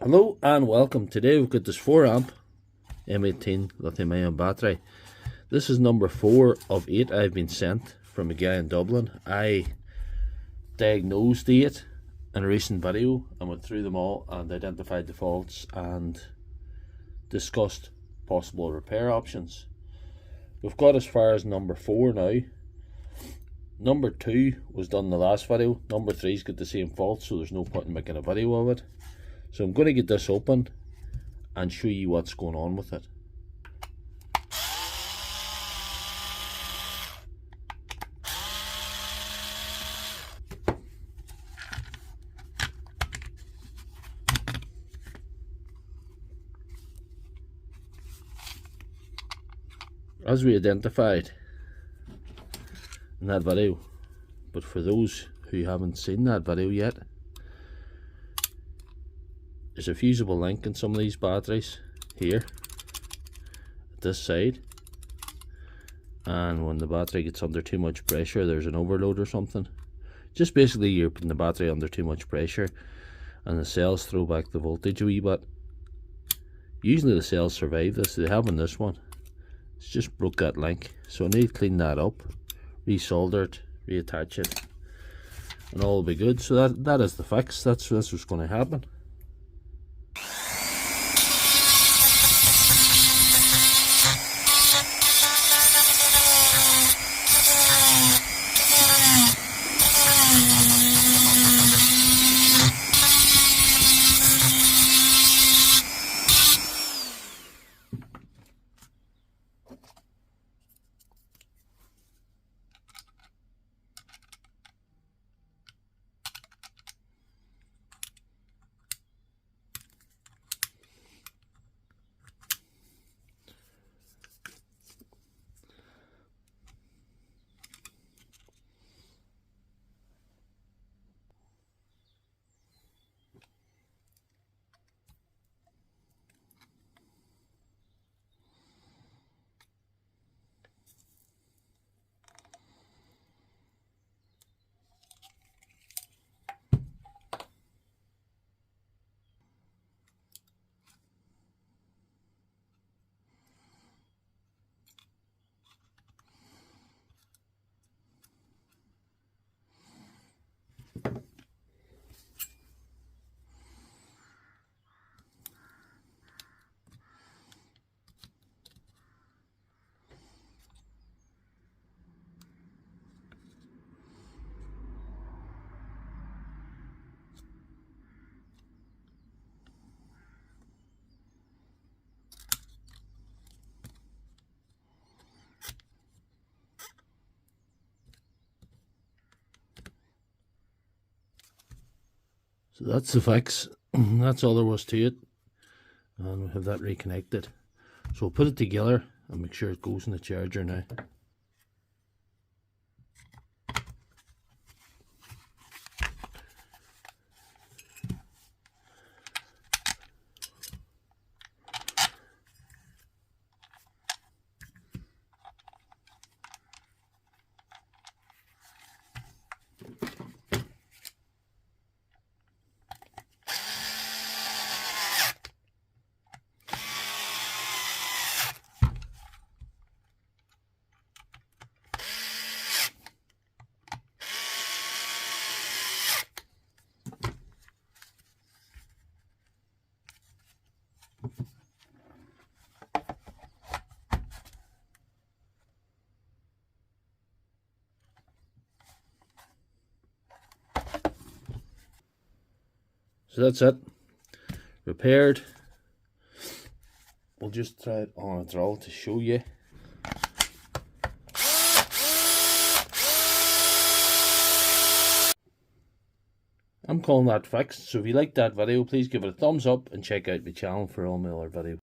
Hello and welcome. Today we've got this 4 amp M18 lithium-ion battery. This is number 4 of 8 I've been sent from a guy in Dublin. I diagnosed it in a recent video and went through them all and identified the faults and discussed possible repair options. We've got as far as number 4 now. Number 2 was done in the last video. Number 3's got the same fault, so there's no point in making a video of it. So I'm going to get this open and show you what's going on with it. As we identified in that video, but for those who haven't seen that video yet, there's a fusible link in some of these batteries here at this side, and when the battery gets under too much pressure, there's an overload or something. Just basically you're putting the battery under too much pressure and the cells throw back the voltage a wee bit. Usually the cells survive this. They have in this one. It's just broke that link, so I need to clean that up, resolder it, reattach it, and all will be good. So that is the fix. That's what's going to happen. So that's the fix. That's all there was to it, and we have that reconnected. So we'll put it together and make sure it goes in the charger now. So that's it, repaired. We'll just try it on a drill to show you. I'm calling that fixed. So if you liked that video, please give it a thumbs up and check out my channel for all my other videos.